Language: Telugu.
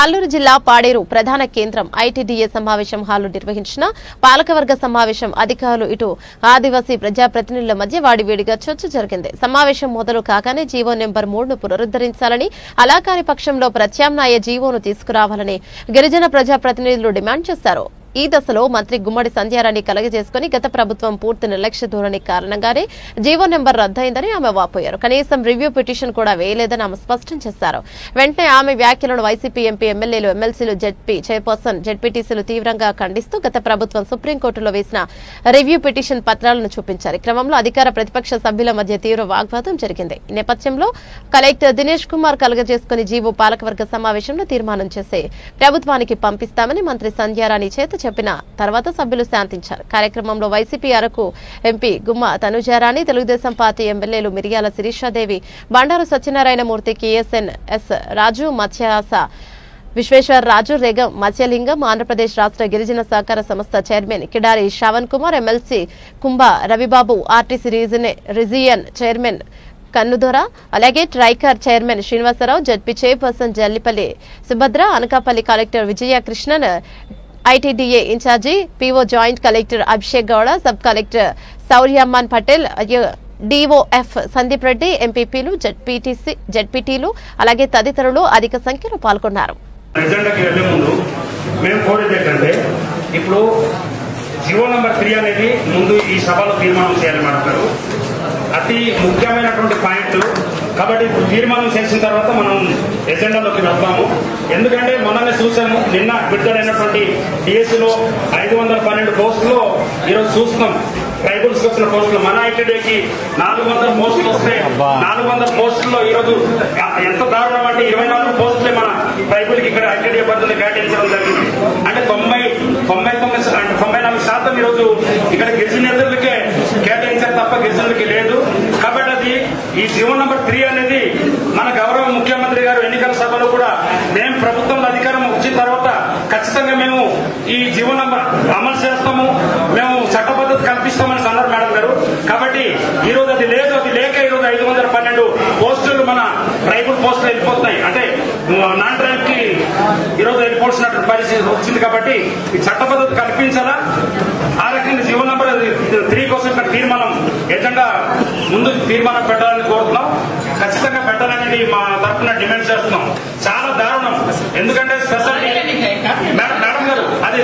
అల్లూరు జిల్లా పాడేరు ప్రధాన కేంద్రం ఐటీడీఏ సమావేశం హాలు నిర్వహించిన పాలకవర్గ సమావేశం అధికారులు ఇటు ఆదివాసీ ప్రజాప్రతినిధుల మధ్య వాడివేడిగా చర్చ జరిగింది. సమావేశం మొదలు కాగానే జీవో నెంబర్ 3ను పునరుద్దరించాలని, అలా కాని పక్షంలో ప్రత్యామ్నాయ జీవోను తీసుకురావాలని గిరిజన ప్రజాప్రతినిధులు డిమాండ్ చేశారు. ఈ దశలో మంత్రి గుమ్మడి సంధ్యారాణి కలగజేసుకుని గత ప్రభుత్వం పూర్తి నిర్లక్ష్య ధోరణి కారణంగానే జీవో నెంబర్ రద్దయిందని ఆమె వాపోయారు. కనీసం రివ్యూ పిటిషన్ కూడా వేయలేదని ఆమె స్పష్టం చేశారు. వెంటనే ఆమె వ్యాఖ్యలను వైసీపీ ఎంపీ, ఎమ్మెల్యేలు, ఎమ్మెల్సీలు, జెడ్పీ చైర్పర్సన్, జెడ్పీటీసీలు తీవ్రంగా ఖండిస్తూ గత ప్రభుత్వం సుప్రీంకోర్టులో వేసిన రివ్యూ పిటిషన్ పత్రాలను చూపించారు. ఈ క్రమంలో అధికార ప్రతిపక్ష సభ్యుల మధ్య తీవ్ర వాగ్వాదం జరిగింది. ఈ నేపథ్యంలో కలెక్టర్ దినేష్ కుమార్ కలగజేసుకుని జీవో పాలకవర్గ సమావేశంలో తీర్మానం చేసి ప్రభుత్వానికి పంపిస్తామని మంత్రి సంధ్యారాణి చేత చెప్పిన తర్వాత సభ్యులు శాంతించారు. కార్యక్రమంలో వైసీపీ అరకు ఎంపీ గుమ్మ తనుజారాణి, తెలుగుదేశం పార్టీ ఎమ్మెల్యేలు మిరియాల శిరీషాదేవి, బండారు సత్యనారాయణమూర్తి, కేఎస్ఎన్ రాజు, మత్స్యాస విశ్వేశ్వరరాజు, రేగం మత్స్యలింగం, ఆంధ్రప్రదేశ్ రాష్ట్ర గిరిజన సహకార సంస్థ chairman Kidari Sravan Kumar, MLC Kumbha Ravi Babu, RTC region chairman Kannudora, అలాగే Tricor chairman Srinivasa Rao, ZP chairperson Jallipalli Subhadra, Anakapalli collector Vijaya Krishnan, ITDA in charge PO joint collector Abhishek Gowda, sub collector సౌర్యమ్మన్ పటేల్, డిఓఎఫ్ సందీప్ రెడ్డి, ఎంపీపీలు, జడ్పీటీలు అలాగే తదితరులు అధిక సంఖ్యలో పాల్గొన్నారు. ఇప్పుడు జీవో నంబర్ 3 అనేది ముందు ఈ సభలో తీర్మానం చేయాలి మేడం. అతి ముఖ్యమైనటువంటి పాయింట్లు కాబట్టి ఇప్పుడు తీర్మానం చేసిన తర్వాత మనం ఎజెండాలోకి వెళ్తాము. ఎందుకంటే మనల్ని చూసాము, నిన్న విడుదలైనటువంటి డిఎస్సీలో 512 పోస్టులో ఈరోజు చూస్తున్నాం ట్రైబల్స్ వచ్చిన పోస్టులు. మన ఐటీడీకి 400 పోస్టులు వస్తే 400 పోస్టుల్లో ఈరోజు ఎంత దారుణం అంటే 24 పోస్టులే మన ట్రైబల్కి ఇక్కడ ఐటీడీ అభ్యర్థులు కేటాయించడం జరిగింది. అంటే 94% ఈరోజు ఇక్కడ గిరిజనేతలకే కేటాయించారు తప్ప గిరిజనులకి లేదు. కాబట్టి అది ఈ జీవో నంబర్ 3 అనేది మన గౌరవ ముఖ్యమంత్రి గారు ఎన్నికల సభలో కూడా మేము ప్రభుత్వంలో అధికారం వచ్చిన తర్వాత ఖచ్చితంగా మేము ఈ జీవో నంబర్ అమలు చేస్తాము, మేము చట్ట పద్ధతి కల్పిస్తామని అన్నారు మేడం గారు. కాబట్టి ఈ రోజు అది లేదు, అది లేక ఈరోజు 512 పోస్టులు మన ట్రైబల్ పోస్టులు వెళ్ళిపోతున్నాయి. అంటే నాన్ ట్రైబ్ కి ఈరోజు వెళ్ళిపోవాల్సినటువంటి పరిస్థితి వచ్చింది. కాబట్టి ఈ చట్ట పద్ధతి కల్పించాలా, ఆ రకంగా జీవో నంబర్ 3 కోసం ఇక్కడ తీర్మానం ఎజెండా ముందు తీర్మానం పెట్టాలని కోరుతున్నాం. ఖచ్చితంగా పెట్టాలనేది మా తరఫున డిమాండ్ చేస్తున్నాం. చాలా దారుణం. ఎందుకంటే స్పెషల్ మేడం గారు అది